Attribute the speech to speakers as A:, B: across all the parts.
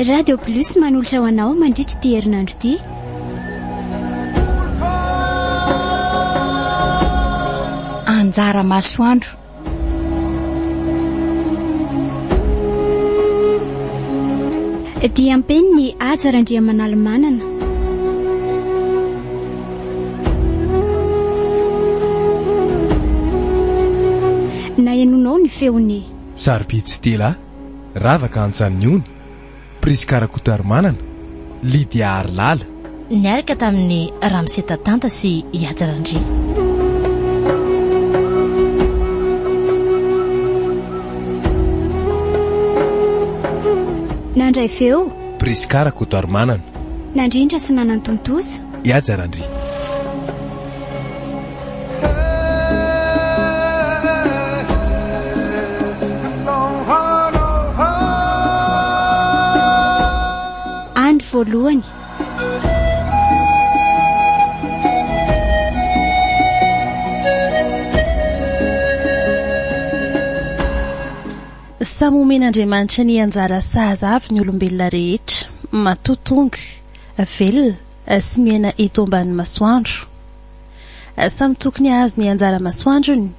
A: Radio Plus manolotra ho anao mandritra ty herinandro ty.
B: Anjara masoandro.
A: Dia ampeny ny ajarandriamanaly-manana. Na ianonao ny feony
C: Saripitsy tela ravaka antsan'ny ony Priskarakotoarmanana Lydia Arlala
D: niaraka tamin'ny Ramsetatanta sy Iajarandry.
A: nandray feo
C: Priskarakotoarmanana
A: nandrindra sy nanantontosa
C: Iajarandry.
A: voalohany
E: samomen'Andriamanitra ny anjara sahazavy ny olombelona rehetra matotonga velona sy miaina eto ambany masoandro. Samy tokony azo ny anjara masoandrony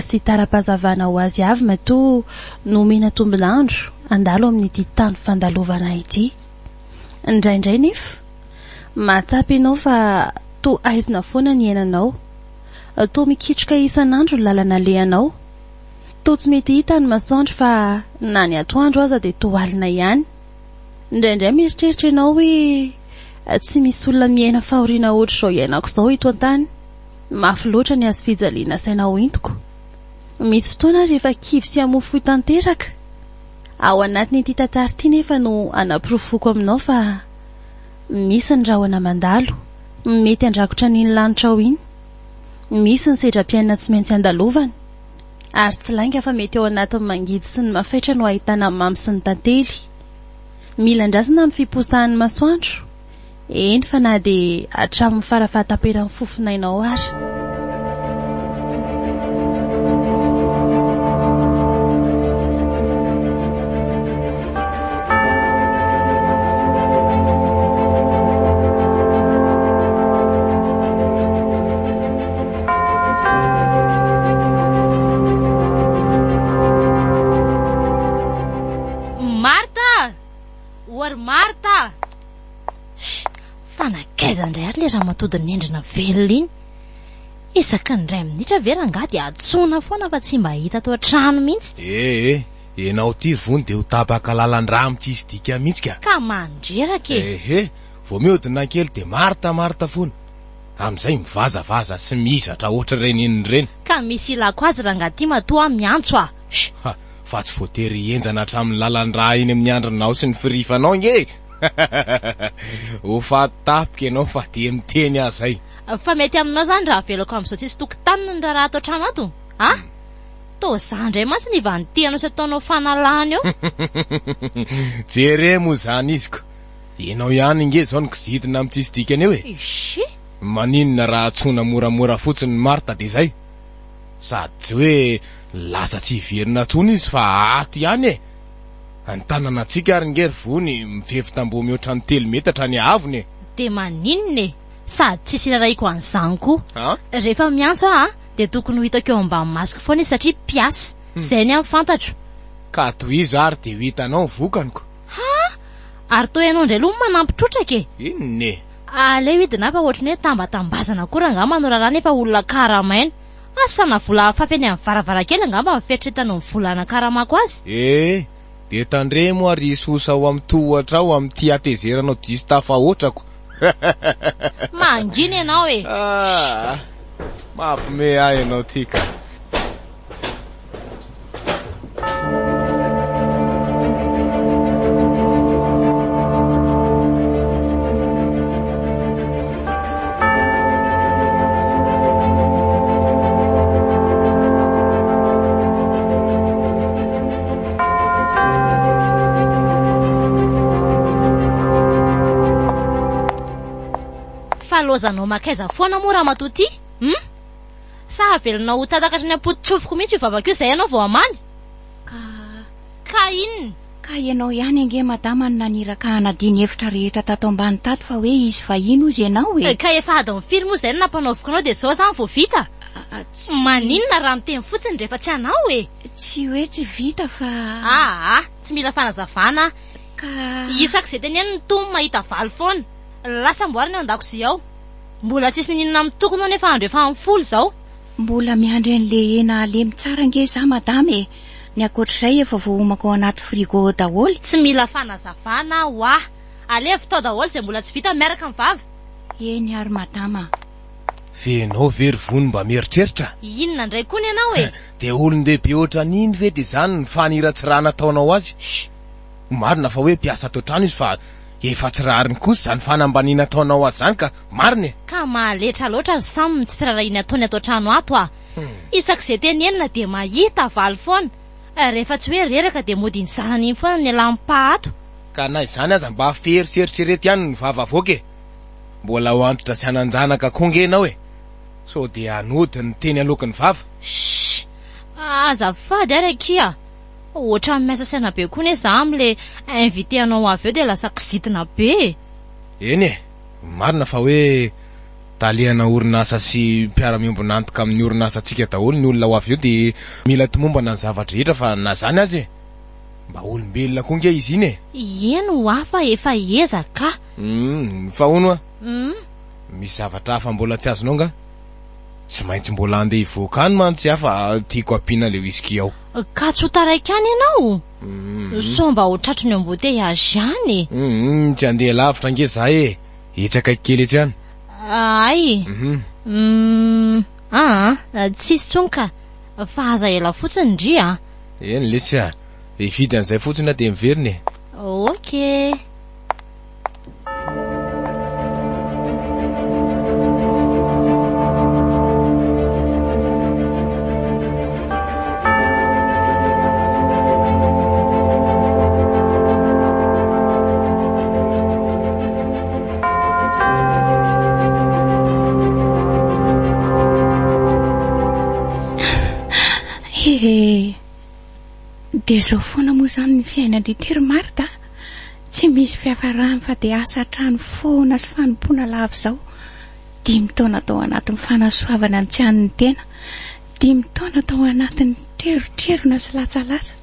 E: sy tara-pazavana ho azy avy matoa nomena tombonandro andalo amin'ity tany fandalovana ity. Indraindray nefa mahatsapy ianao fa toa aizina foana ny iainanao, toa mikitroka isan'andro ny lalana lehanao, toa tsy mety hita ny masoandro fa na ny atoandro aza dia toa alina ihany. Indraindray mieritreritra ianao hoe tsy misy olona miaina fahoriana ohatr' izao iainako izao eto an-tany, mafy loatra ny azo fijaliana sainao entiko. Misy fotoana rehefa kivy sy hamofo tanteraka ao anatin'ity tantara ity nefa no anapirofoko aminao fa misy ny rahona mandalo mety andrakotra ny lanitra ao iny, misy ny sedram-piainana tsy maintsy andalovana ary tsy lainga fa mety ao anatin'ny mangidy sy ny mafaitra no ahitana mamy sy ny tantely. Mila andrasana ny fiposahan'ny masoandro, eny fa na dia hatramin'ny farafahatamperan'ny fofinainao ary.
D: Marta! Fanakaiza indray ary le raha matodiny endrina velona iny. Isaka indray minitra vera angaty atsona foana fa tsy mba hita ato an-trano mihitsy.
C: Enao ty vony dia ho tapaka lalan-drà amin'tsisy dika mihitsy ka.
D: Ka mandreraka
C: vao mihodina kely dia Marta foana. Amin'izay mivazavaza sy mihizatra ohatra ireny iny ireny.
D: Ka misy ilako azy raha angaty matoa miantso ah.
C: Fa tsy voatery enjana hatramin'ny lalan-drà iny amin'ny andronao sy ny firifanao nge. Ho fatapika ianao fa dia miteny azy zay.
D: Fa mety aminao zany raha velako amin'izao tsisy tokotaniny raha raha ato an-trano ato. Toa zany indray mantsy ny vanitianao sy ataonao fanalahany eo.
C: Jere moa zany iziko. Ianao ihany nge zao ny kizitina amin'tsisy dikany eo e.
D: Ishi.
C: Maninona raha atsona moramora fotsiny Marta dia zay. Sady tsy hoe lasa tsy hiverina tsony izy fa ato ihany e. Antanana antsika ary ngery vony mifefy tamboho mihoatra ny 3 metatra ny avony e.
D: Dia maninona e? Sady tsisy raraiko an'izany koa. Rehefa miantso dia tokony ho hitako eo ambany masoko foana izy satria piasa. Zay ny amin'ny fantatro.
C: Ka toy izy ary dia ho hitanao vokaniko.
D: Ary toa ianao indray aloha manampitrotraka e.
C: Inona e?
D: Aleo hidina fa ohatrany hoe tambatambazana koa raha angamba no raharaha nefa olona karamaina. Asana vola fafeny amin'ny varavarakely angamba mifeitretanao ny volana karamako azy.
C: Dia tandremo ary isosa ao amin'ny tohatra ao amin'ity atezeranao diso tafahotrako.
D: Mangina ianao e.
C: Mampime ahy ianao tika.
D: Lozanao makaiza foana moa raha matoa ty? Sa velona ho tatakatra ny ampody tsofoko mihitsy io vavaka io zay ianao vao amany? Ka inona?
B: ka ianao ihany ange madama ny naniraka hanadiny hevitra rehetra tato ambany tato fa hoe izy vahiny ozy ianao
D: ka efa ady mifiry moa izay no nampanaoviko anao dia zao zany vao vita maninona raha miteny fotsiny rehefa tsy anao
B: tsy hoe tsy vita fa
D: tsy mila fanazavana
B: ka
D: isaka izay teny eny ny tomo mahita valy foana lasa mboarina eo an-dakozia ao mbola tsisy ninona mitokona nefa andro efa mifolo zao
B: mbola miandry an'le hena alemy tsara nge za madama ny akoatr'izay efa voahomako ao anaty frigo daholo
D: tsy mila fanazavana alefa tao daholo izay mbola tsy vita miaraka amin'ny vava
B: eny ary madama
C: fenao very vony mba mieritreritra
D: inona indray koa ny ianao
C: dia olon-dehibe ohatra niny ve dia izany ny fanira-tsy raha nataonao azy marina fa hoe mpiasa ato trano izy fa efa tsy rariny kosa zany fanambaniana ataonao azy zany ka marina
D: ka mahaletra loatra ry saminy tsy firarahiny ataony atao trano ato isak'izay teny enina dia mahita valy foana rehefa tsy hoe reraka dia modiny zanany iny foana ny alampah ato
C: ka na izany aza mba feriseritrereto ihany ny vava avoaka mbola ho antitra sy hananjanaka kongenao so dia anody ny teny alokan'ny vava
D: azafady ary akia ohatra miasa saina be koa ne za am'le invité anao avy eo dia lasa kizitina be
C: eny marina fa hoe talehana orinasa sy mpiara-miombona antoka amin'ny orinasa antsika daholo ny olona ho avy eo dia mila timombana ny zavatra rehetra fa na zany azy mba olombelona koa nge izy iny
D: eno hafa efa ezaka
C: fa ono misy zavatra hafa mbola tsy azonao nga tsy maintsy mbola andeha hivoakany mantsy hafa tiako ampiana le whisky ao
D: ka tsy ho taraiky any ianao so mba ho tratrony embouteillage any
C: tsy andeha lavitra nge za etsaka kely etsy any
D: tsisy tsonka fa aza ela fotsiny ndry
C: eny lesy ifidy an'izay fotsiny a dia miveriny
D: ok
B: dia zao foana moa zany ny fiainandry Marta tsy misy fiafarany fa dia asa trano foana sy fanompoana lava zao 5 taona tao anatin'ny fanasoavana ny tsy an'ny tena 5 taona tao anatin'ny trerotrerona sy latsalatsa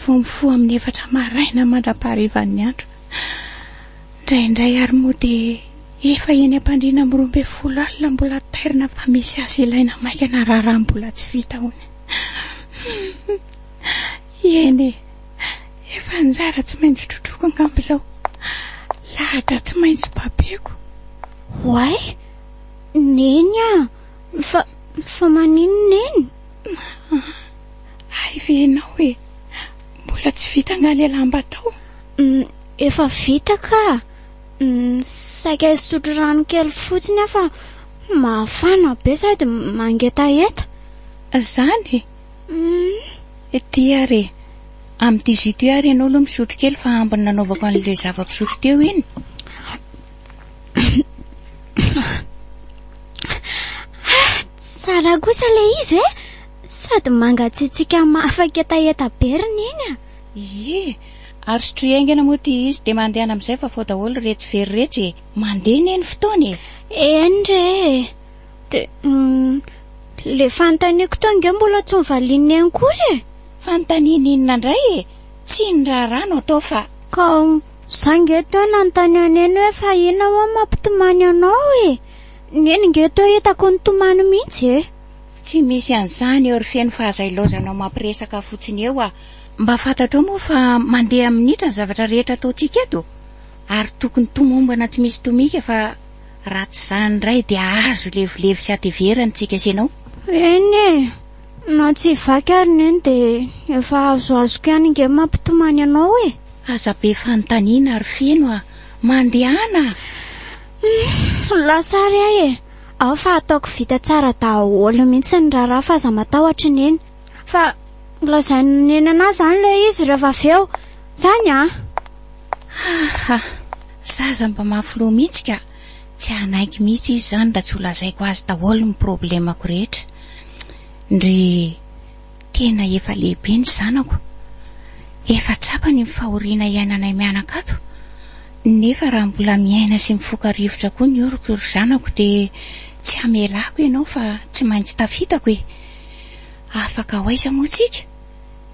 B: vao mifoha amin'ny 4 maraina mandra-paharivan'ny andro indraindray ary moa dia efa eny am-pandriana amin'ny 12 alina mbola tairina fa misy asa ilaina maika na raharaha mbola tsy vita hony eny efa anjara tsy maintsy trotroko angambo zao lahatra tsy maintsy babeko
A: Why? Nenya? Fa maninona eny?
B: Ay venao e. Mbola tsy vita nga le lamba tao.
A: Efa vita ka. Saika sotro rano kely fotsiny fa mafana be sady mangetaheta.
B: Zany? Dia re. Am 18 heures ianao aloha misotro kely fa ambiny nanaovako an'ilay zava-pisotro teo iny.
A: Sara kosa le izy e. Sady mangatsitsika mafaketaheta beriny iny.
B: Ie. Ary sotroengana moa ty izy dia mandeha amin'izay fa fao daholo retsy very retsy. Mandeha neny fotoana e.
A: Endre. Le fanontaniako tonga mbola tsy mivalin'ny eny kory e.
B: Fanontaniana inona indray e? Tsy ny rarano atao fa.
A: Ka sangeto nanontany aneny hoe fa ina ho mampitomany anao e. Neny ngeto hitako nitomany mihitsy e.
B: Tsy misy an'izany eo ry feno fahazailaozanao mampiresaka fotsiny eo a. Mba fantatrao moa fa mandeha amin'itra ny zavatra rehetra ataontsika eto. Ary tokony tomombana tsy misy tomika fa ratsy zany indray dia azo levolevy sy ateverany tsika senao.
A: Eny e. Na tsy vaky ary neny dia efa azoazoko ihany nge mampitomany anao e.
B: Aza be fanontaniana ary feno a. Mandehana.
A: Lasary ahy e. Ao fa ataoko vita tsara daholo mihitsy ny raharaha fa aza matahotra neny. Fa lazainy neny anazy zany le izy rehefa aveo. Zany a.
B: Zaza mba mafilo mihitsy ka. Tsy anaiky mihitsy izy zany da tsy ho lazaiko azy daholo ny problemako rehetra. Ndry tena efa lehibe ny zanako. efa tsapany ny fahoriana iainanay mianakato, nefa raha mbola miaina sy mifoka rivotra koa ny oroko ry zanako dia tsy hamelako ianao fa tsy maintsy tafitako e. Afaka hoaiza moa tsika,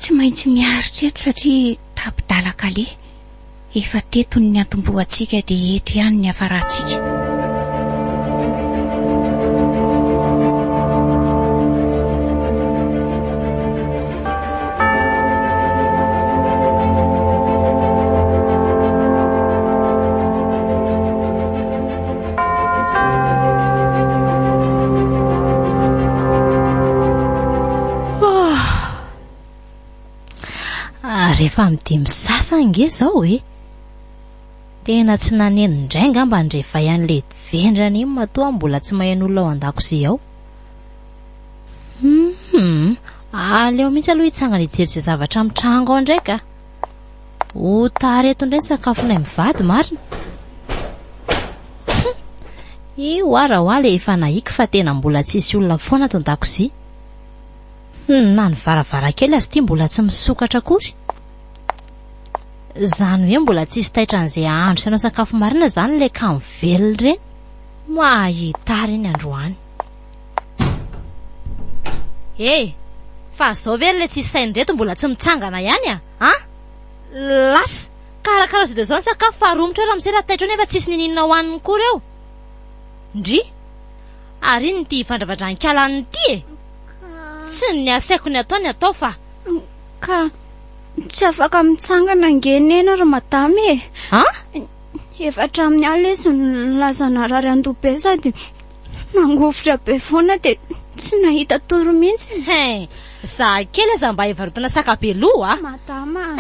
B: tsy maintsy miaritra eto satria tapidalakale. Efa teto ny atomboantsika dia eto ihany ny hafarantsika.
D: Rehefa midimy sasange zao e, tena tsy naneno indray ngamba ny rehefa ian'le vendrana iny matoa mbola tsy mahain'olona ao an-dakozia ao. Aleo mihitsy aloha hitsangana hijery izay zavatra mitrango ao ndraika. Ho tareto indray sakafonay mivady marina. Io ara ho ale efa nahiky fa tena mbola tsisy olona foana ato an-dakozia. Na ny varavarankely azy ity mbola tsy misokatra akory. Zany hoe mbola tsisy taitra an'izay ahandro sy anao sakafo marina zany le kamo velona reny. Mahita reny androany. Fa zao very le tsisy sainy reto mbola tsy mitsangana ihany Lasa karakara izao dia zao ny sakafo fa romotra raha misera taitra nefa tsisy nininona hoaniny kory eo. Ndry ary iny ty vandravandran-kalany ty tsy ny asaiko ny atao ny atao fa
A: ka tsy afaka mitsangana ngenena ry madame efatra amin'ny alina izy nilazana rary andobe sady nangofotra be foana dia tsy nahita toro mihitsy.
D: Za kely aza mba hivarotana sakabeloha
A: madama.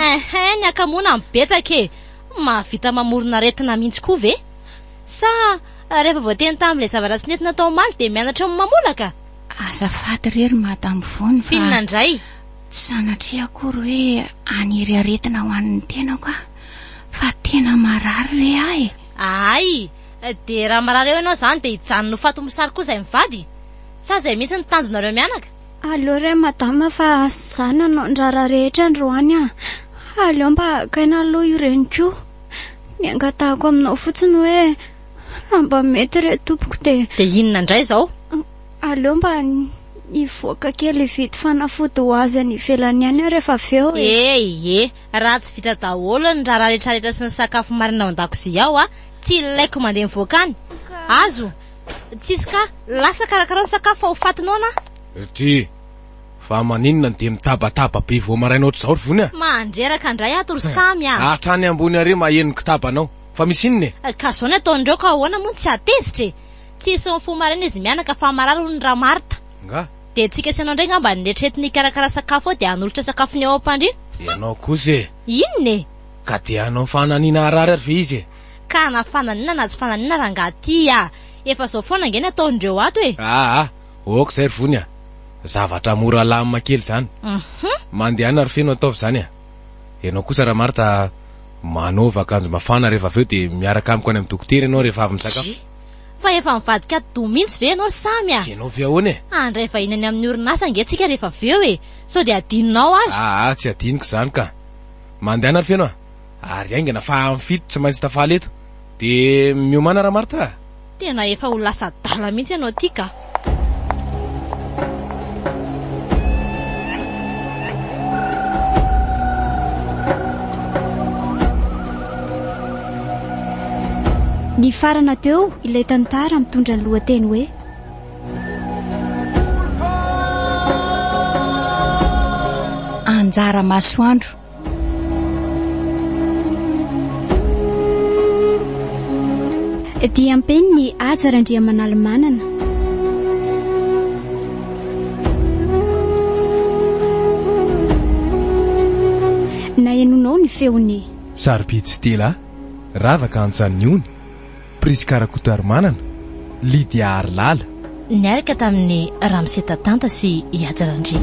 D: Ny akamona mibetsaka mahavita mamorona aretina mihitsy koa ve? Sa rehefa voateny tamin'ilay zavatra tsy nentina tao maly dia mianatra mamolaka?
B: Azafady rery madame Vony fa
D: finina indray
B: tsy sanatria akory hoe aniry aretina ho an'ny tena ka fa tena marary re
D: Ay, dia raha marary eo ianao zany dia hijanona ho fato mosary koa izay mivady. Sa izay mihitsy ny tanjonareo mianaka?
A: Aleo re madama fa zany anao ndrara rehetra androany aleo mba kaina aloha io reny koa. Ny angatahako aminao fotsiny hoe raha mba mety re tompoko dia
D: inona indray zao?
A: Aleo mba hivoaka kely vidy fanafody ho azy any ivelany ihany rehefa avy eo
D: raha tsy vita daholo ny raha rehetrarehetra sy ny sakafo marina ao an-dakozia ao tsy ilaiko mandeha mivoaka any. Azo tsisy ka lasa karakara ny sakafo ao fatinao na
C: ty fa maninona dia mitabataba be vao maraina ohatr'izao ry Vony
D: mandreraka indray ato ry samy
C: hatrany ambony are maheno kitabanao fa misy inona
D: ka zao ny ataondreo ka ahoana moa tsy atezitra tsisy ny fo maraina izy mianaka fa marary ny raha marita
C: nga
D: dia tsika sy anao indray ngamba nletretiny karakara sakafo ao dia hanolotra sakafo ny ao am-pandriana.
C: Ianao kosa
D: inona
C: ka dia anao fananiana arary ary ve izy
D: ka na fananiana na tsy fananiana raha ngaty efa zao foana ngeny ataondreo ato
C: oka zay ry Vony zavatra mora lamina kely zany mandehana ary feno ataovy zany ianao kosa raha marita manova akanjo mafana rehefa avy eo dia miaraka amiko any amin'ny dokotera ianao rehefa avy misakafo
D: fa efa mivadika do mihitsy ve ianao ry samy
C: ianao ve ahoana
D: andray vahinany amin'ny orinasa ngentsika rehefa avy eo sao dia adininao azy
C: tsy adiniko zany ka mandehana ary feno ary aingana fa amifito tsy maintsy tafaly eto dia miomana raha marita
D: tena efa ho lasa dala mihitsy ianao ty ka.
A: Ny farana teo ilay tantara mitondra ny lohateny hoe
B: Anjara masoandro.
A: dia ampeny ny ajarandriamanalmanana. Na enonao ny feony
F: Saripitsy tela ravaka antsan'ny ony Priskara Kotarmanana Lydia Arlala
D: niaraka tamin'ny Ramseta Tanta sy Iajarandria.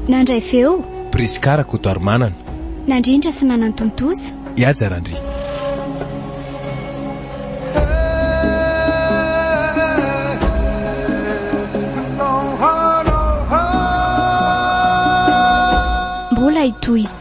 A: nandray feo
F: Priskara Kotarmanana
A: nandrindra sy nanantontosa
F: Iajarandria.
A: raha itoy.